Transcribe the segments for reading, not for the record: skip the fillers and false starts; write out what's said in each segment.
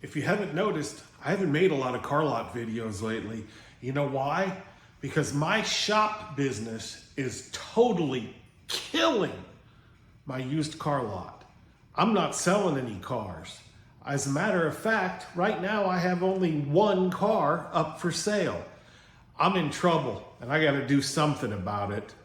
If you haven't noticed, I haven't made a lot of car lot videos lately. You know why? Because my shop business is totally killing my used car lot. I'm not selling any cars. As a matter of fact, right now I have only one car up for sale. I'm in trouble and I got to do something about it.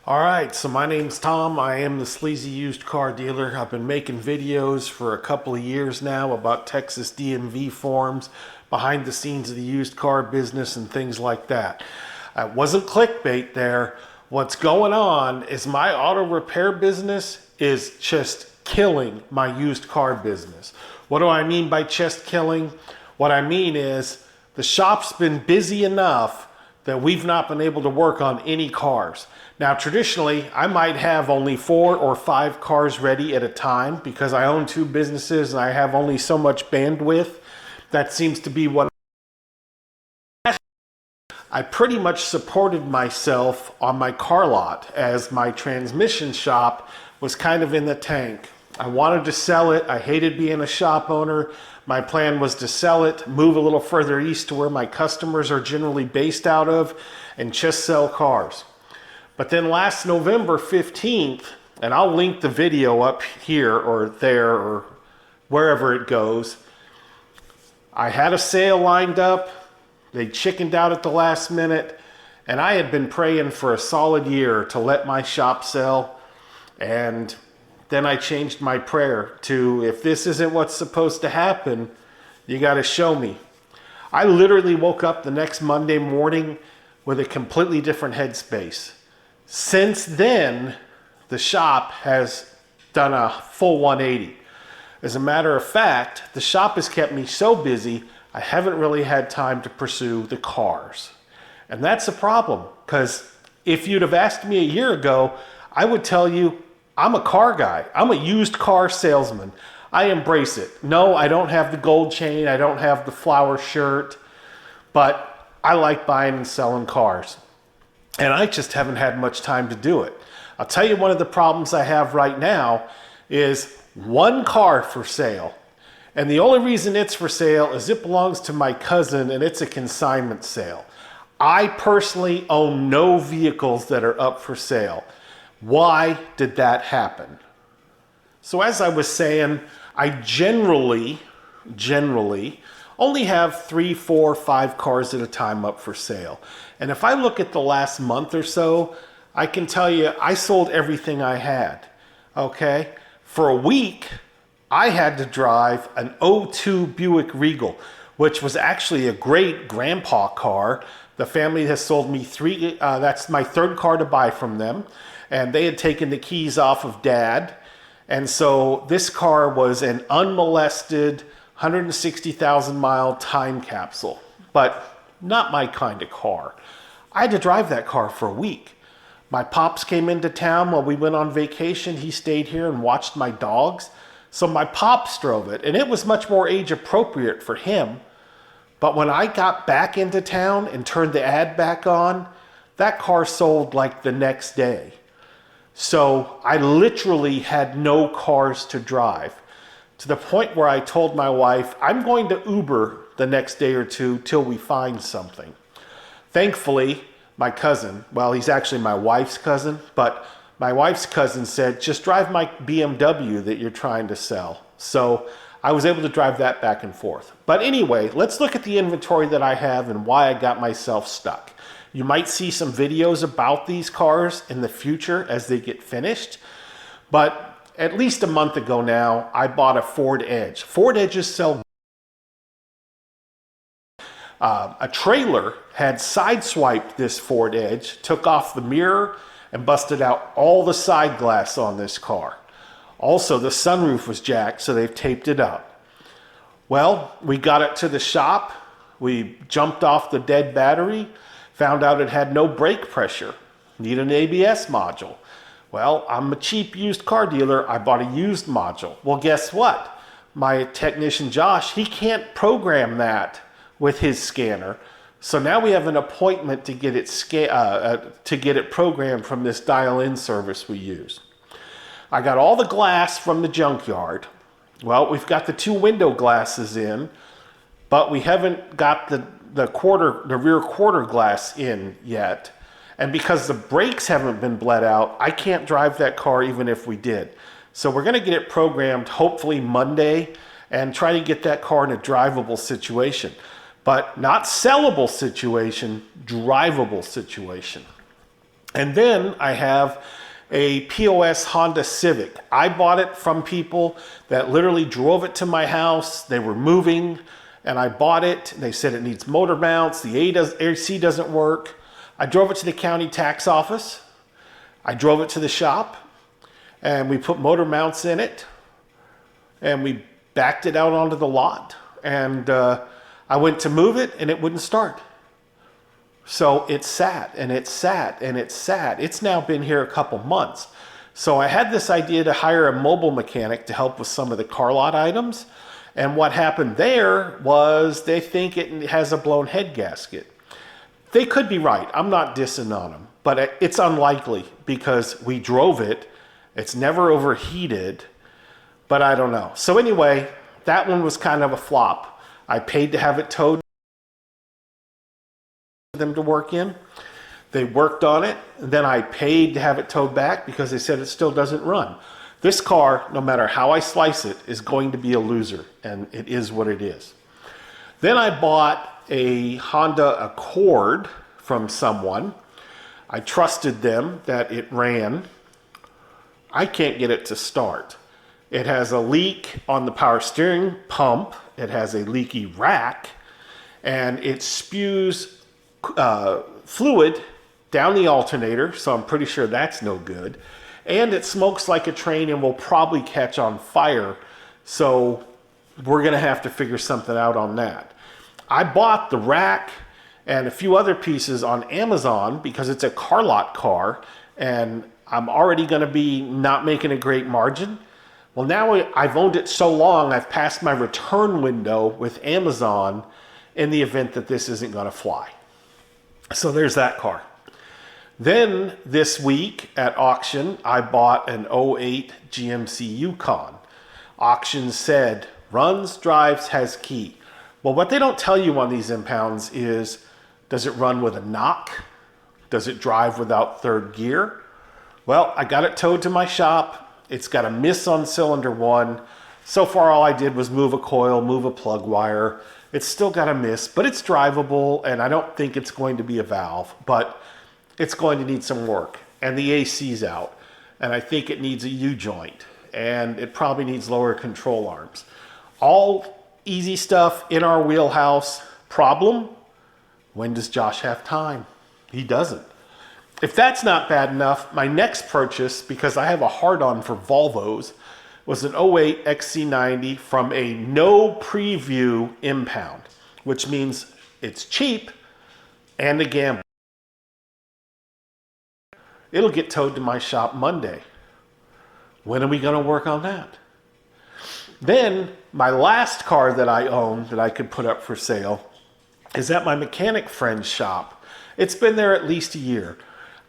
All right, so my name's Tom. I am the Sleazy Used Car Dealer. I've been making videos for a couple of years now about Texas DMV forms, behind the scenes of the used car business and things like that. It wasn't clickbait there. What's going on is my auto repair business is just killing my used car business. What do I mean by just killing? What I mean is the shop's been busy enough that we've not been able to work on any cars. Now, traditionally, I might have only 4 or 5 cars ready at a time because I own 2 businesses and I have only so much bandwidth. That seems to be what I pretty much supported myself on my car lot as my transmission shop was kind of in the tank. I wanted to sell it. I hated being a shop owner. My plan was to sell it, move a little further east to where my customers are generally based out of, and just sell cars. But then last November 15th, and I'll link the video up here or there or wherever it goes, I had a sale lined up. They chickened out at the last minute, and I had been praying for a solid year to let my shop sell. And then I changed my prayer to, if this isn't what's supposed to happen, you got to show me. I literally woke up the next Monday morning with a completely different headspace. Since then, the shop has done a full 180. As a matter of fact, the shop has kept me so busy, I haven't really had time to pursue the cars. And that's a problem, because if you'd have asked me a year ago, I would tell you, I'm a car guy. I'm a used car salesman. I embrace it. No, I don't have the gold chain. I don't have the flower shirt, but I like buying and selling cars. And I just haven't had much time to do it. I'll tell you, one of the problems I have right now is one car for sale. And the only reason it's for sale is it belongs to my cousin and it's a consignment sale. I personally own no vehicles that are up for sale. Why did that happen? So as I was saying, I generally only have 3, 4, 5 cars at a time up for sale. And if I look at the last month or so, I can tell you I sold everything I had, okay? For a week, I had to drive an '02 Buick Regal, which was actually a great grandpa car. The family has sold me 3, that's my 3rd car to buy from them. And they had taken the keys off of Dad. And so this car was an unmolested 160,000 mile time capsule, but not my kind of car. I had to drive that car for a week. My pops came into town while we went on vacation. He stayed here and watched my dogs. So my pops drove it, and it was much more age appropriate for him. But when I got back into town and turned the ad back on, that car sold like the next day. So I literally had no cars to drive, to the point where I told my wife, I'm going to Uber the next day or two till we find something. Thankfully, my cousin, well, he's actually my wife's cousin, but my wife's cousin said, just drive my BMW that you're trying to sell. So I was able to drive that back and forth. But anyway, let's look at the inventory that I have and why I got myself stuck. You might see some videos about these cars in the future as they get finished. But at least a month ago now, I bought a Ford Edge. Ford Edges sell. A trailer had sideswiped this Ford Edge, took off the mirror, and busted out all the side glass on this car. Also, the sunroof was jacked, so they've taped it up. Well, we got it to the shop. We jumped off the dead battery, found out it had no brake pressure, need an ABS module. Well, I'm a cheap used car dealer. I bought a used module. Well, guess what? My technician, Josh, he can't program that with his scanner. So now we have an appointment to get it programmed from this dial-in service we use. I got all the glass from the junkyard. Well, we've got the 2 window glasses in, but we haven't got the rear quarter glass in yet. And because the brakes haven't been bled out, I can't drive that car even if we did. So we're gonna get it programmed hopefully Monday and try to get that car in a drivable situation. But not sellable situation, drivable situation. And then I have a POS Honda Civic. I bought it from people that literally drove it to my house. They were moving and I bought it. They said it needs motor mounts. The AC doesn't work. I drove it to the county tax office. I drove it to the shop and we put motor mounts in it and we backed it out onto the lot. And I went to move it and it wouldn't start. So it sat and it sat and it sat. It's now been here a couple months. So I had this idea to hire a mobile mechanic to help with some of the car lot items. And what happened there was they think it has a blown head gasket. They could be right. I'm not dissing on them, but it's unlikely because we drove it. It's never overheated, but I don't know. So anyway, that one was kind of a flop. I paid to have it towed for them to work in. They worked on it. And then I paid to have it towed back because they said it still doesn't run. This car, no matter how I slice it, is going to be a loser, and it is what it is. Then I bought a Honda Accord from someone. I trusted them that it ran. I can't get it to start. It has a leak on the power steering pump. It has a leaky rack, and it spews fluid down the alternator, so I'm pretty sure that's no good. And it smokes like a train and will probably catch on fire, so we're gonna have to figure something out on that. I bought the rack and a few other pieces on Amazon because it's a car lot car, and I'm already gonna be not making a great margin. Well, now I've owned it so long, I've passed my return window with Amazon in the event that this isn't gonna fly. So there's that car. Then this week at auction, I bought an '08 GMC Yukon. Auction said, runs, drives, has key. Well, what they don't tell you on these impounds is, does it run with a knock? Does it drive without third gear? Well, I got it towed to my shop. It's got a miss on cylinder 1. So far, all I did was move a coil, move a plug wire. It's still got a miss, but it's drivable, and I don't think it's going to be a valve, but it's going to need some work. And the AC's out, and I think it needs a U-joint, and it probably needs lower control arms. All easy stuff in our wheelhouse. Problem? When does Josh have time? He doesn't. If that's not bad enough, my next purchase, because I have a hard-on for Volvos, was an '08 XC90 from a no preview impound, which means it's cheap and a gamble. It'll get towed to my shop Monday. When are we going to work on that? Then my last car that I own that I could put up for sale is at my mechanic friend's shop. It's been there at least a year.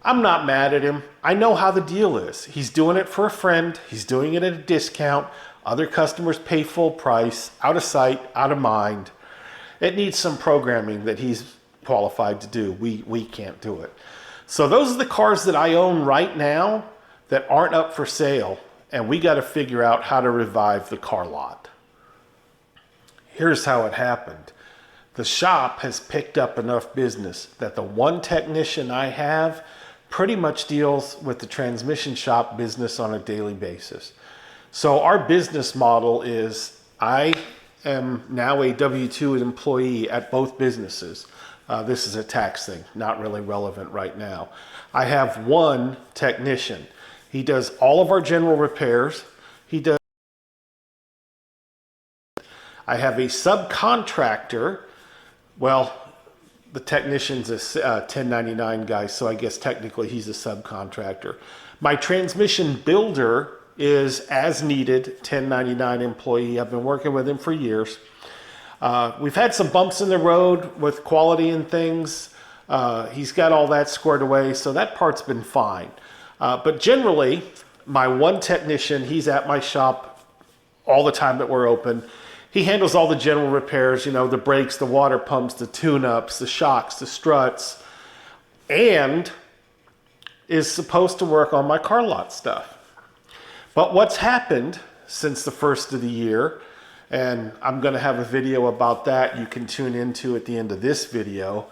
I'm not mad at him. I know how the deal is. He's doing it for a friend. He's doing it at a discount. Other customers pay full price, out of sight, out of mind. It needs some programming that he's qualified to do. We can't do it. So those are the cars that I own right now that aren't up for sale, and we got to figure out how to revive the car lot. Here's how it happened. The shop has picked up enough business that the one technician I have pretty much deals with the transmission shop business on a daily basis. So our business model is I am now a W-2 employee at both businesses. This is a tax thing, not really relevant right now. I have one technician. He does all of our general repairs. I have a subcontractor. Well, the technician's a 1099 guy, so I guess technically he's a subcontractor. My transmission builder is as needed, 1099 employee. I've been working with him for years. We've had some bumps in the road with quality and things. He's got all that squared away, so that part's been fine. But generally, my one technician, he's at my shop all the time that we're open. He handles all the general repairs, you know, the brakes, the water pumps, the tune-ups, the shocks, the struts, and is supposed to work on my car lot stuff. But what's happened since the first of the year, and I'm going to have a video about that you can tune into at the end of this video,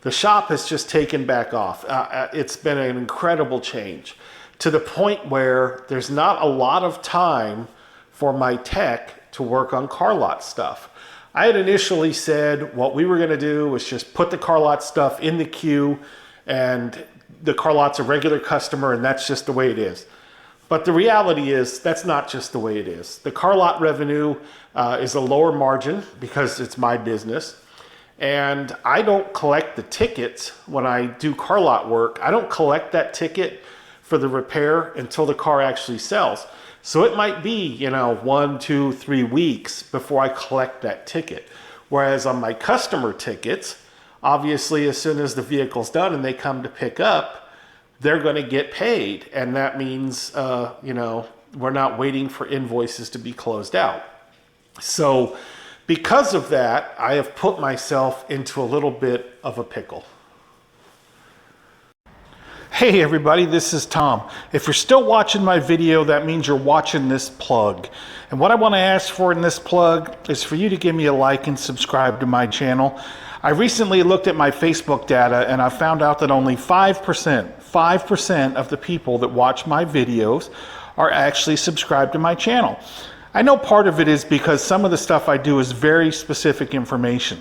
the shop has just taken back off. It's been an incredible change to the point where there's not a lot of time for my tech to work on car lot stuff. I had initially said what we were going to do was just put the car lot stuff in the queue, and the car lot's a regular customer, and that's just the way it is. But the reality is that's not just the way it is. The car lot revenue is a lower margin because it's my business, and I don't collect the tickets when I do car lot work. I don't collect that ticket for the repair until the car actually sells. So it might be, you know, 1, 2, 3 weeks before I collect that ticket. Whereas on my customer tickets, obviously as soon as the vehicle's done and they come to pick up, they're going to get paid. And that means, you know, we're not waiting for invoices to be closed out. So because of that, I have put myself into a little bit of a pickle. Hey everybody, this is Tom. If you're still watching my video, that means you're watching this plug. And what I want to ask for in this plug is for you to give me a like and subscribe to my channel. I recently looked at my Facebook data and I found out that only 5% of the people that watch my videos are actually subscribed to my channel. I know part of it is because some of the stuff I do is very specific information.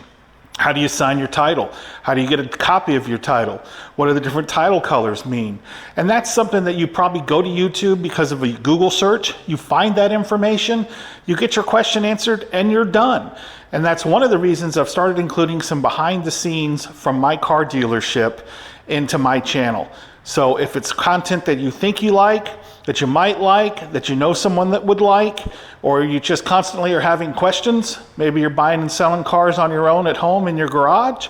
How do you sign your title? How do you get a copy of your title? What do the different title colors mean? And that's something that you probably go to YouTube because of a Google search. You find that information, you get your question answered, and you're done. And that's one of the reasons I've started including some behind the scenes from my car dealership into my channel. So if it's content that you think you like, that you might like, that you know someone that would like, or you just constantly are having questions, maybe you're buying and selling cars on your own at home in your garage,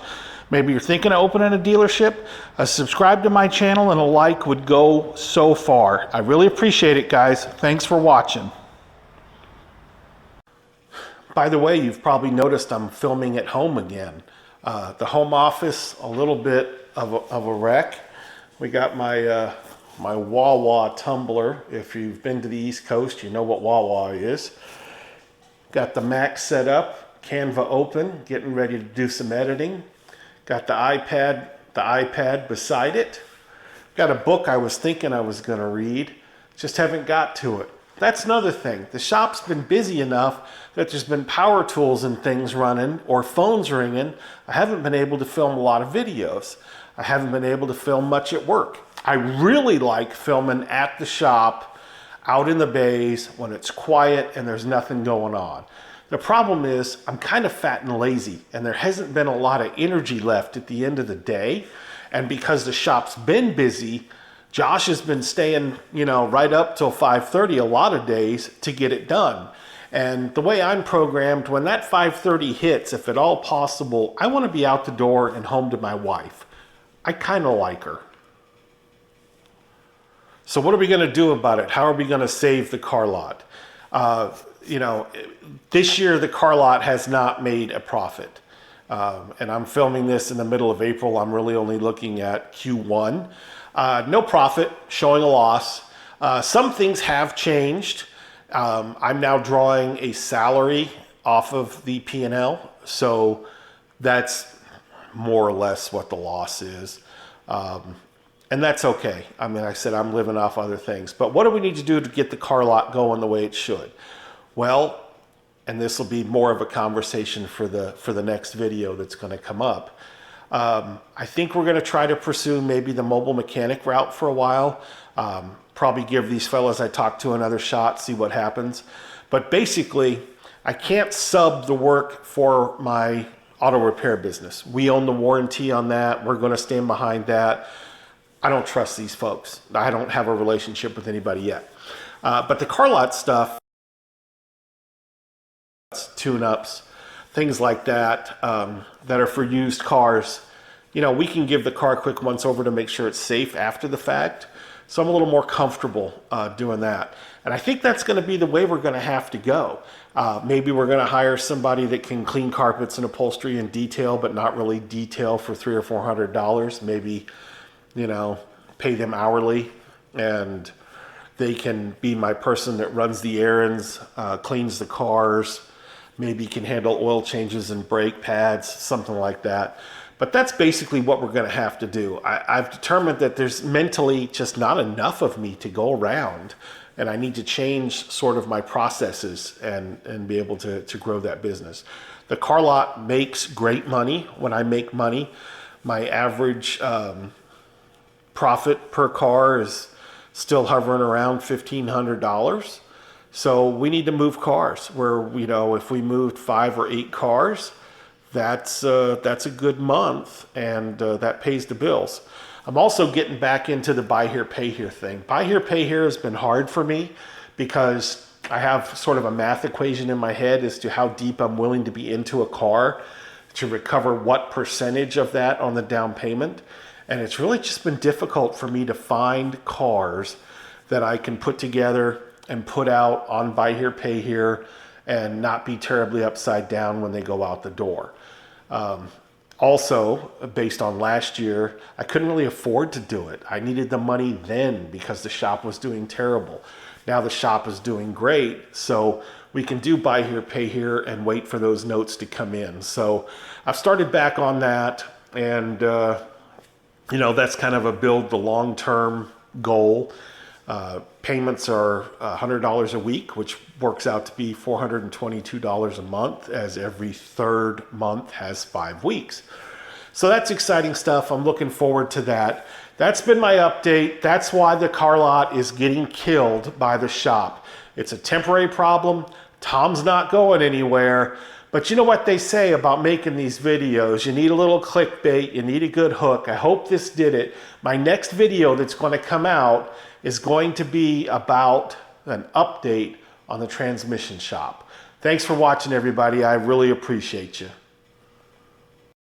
maybe you're thinking of opening a dealership, a subscribe to my channel and a like would go so far. I really appreciate it, guys. Thanks for watching. By the way, you've probably noticed I'm filming at home again. The home office, a little bit of a wreck. We got my my Wawa tumbler. If you've been to the East Coast, you know what Wawa is. Got the Mac set up, Canva open, getting ready to do some editing. Got the iPad beside it. Got a book I was thinking I was going to read, just haven't got to it. That's another thing. The shop's been busy enough that there's been power tools and things running or phones ringing. I haven't been able to film a lot of videos. I haven't been able to film much at work. I really like filming at the shop, out in the bays, when it's quiet and there's nothing going on. The problem is I'm kind of fat and lazy, and there hasn't been a lot of energy left at the end of the day. And because the shop's been busy, Josh has been staying, you know, right up till 5:30 a lot of days to get it done. And the way I'm programmed, when that 5:30 hits, if at all possible, I want to be out the door and home to my wife. I kind of like her. So what are we going to do about it? How are we going to save the car lot? You know, this year the car lot has not made a profit. And I'm filming this in the middle of April. I'm really only looking at Q1. No profit, showing a loss. Some things have changed. I'm now drawing a salary off of the P&L. So that's more or less what the loss is. And that's okay. I mean, I said I'm living off other things. But what do we need to do to get the car lot going the way it should? Well, and this will be more of a conversation for the next video that's going to come up. I think we're going to try to pursue maybe the mobile mechanic route for a while. Probably give these fellas I talked to another shot, see what happens. But basically, I can't sub the work for my auto repair business. We own the warranty on that. We're going to stand behind that. I don't trust these folks. I don't have a relationship with anybody yet. But the car lot stuff, tune-ups, things like that that are for used cars, you know, we can give the car a quick once over to make sure it's safe after the fact. So I'm a little more comfortable doing that. And I think that's going to be the way we're going to have to go. Maybe we're going to hire somebody that can clean carpets and upholstery in detail, but not really detail for $300 or $400. Maybe, you know, pay them hourly, and they can be my person that runs the errands, cleans the cars, maybe can handle oil changes and brake pads, something like that. But that's basically what we're going to have to do. I've determined that there's mentally just not enough of me to go around, and I need to change sort of my processes and be able to grow that business. The car lot makes great money. When I make money, my average profit per car is still hovering around $1,500. So we need to move cars. Where, you know, if we moved 5 or 8 cars, that's a good month, and that pays the bills. I'm also getting back into the buy here, pay here thing. Buy here, pay here has been hard for me because I have sort of a math equation in my head as to how deep I'm willing to be into a car to recover what percentage of that on the down payment. And it's really just been difficult for me to find cars that I can put together and put out on buy here, pay here, and not be terribly upside down when they go out the door. Also, based on last year, I couldn't really afford to do it. I needed the money then because the shop was doing terrible. Now the shop is doing great, so we can do buy here, pay here, and wait for those notes to come in. So I've started back on that, and you know, that's kind of a build the long-term goal. Payments are $100 a week, which works out to be $422 a month, as every third month has 5 weeks. So that's exciting stuff. I'm looking forward to that. That's been my update. That's why the car lot is getting killed by the shop. It's a temporary problem. Tom's not going anywhere. But you know what they say about making these videos? You need a little clickbait. You need a good hook. I hope this did it. My next video that's going to come out is going to be about an update on the transmission shop. Thanks for watching, everybody. I really appreciate you.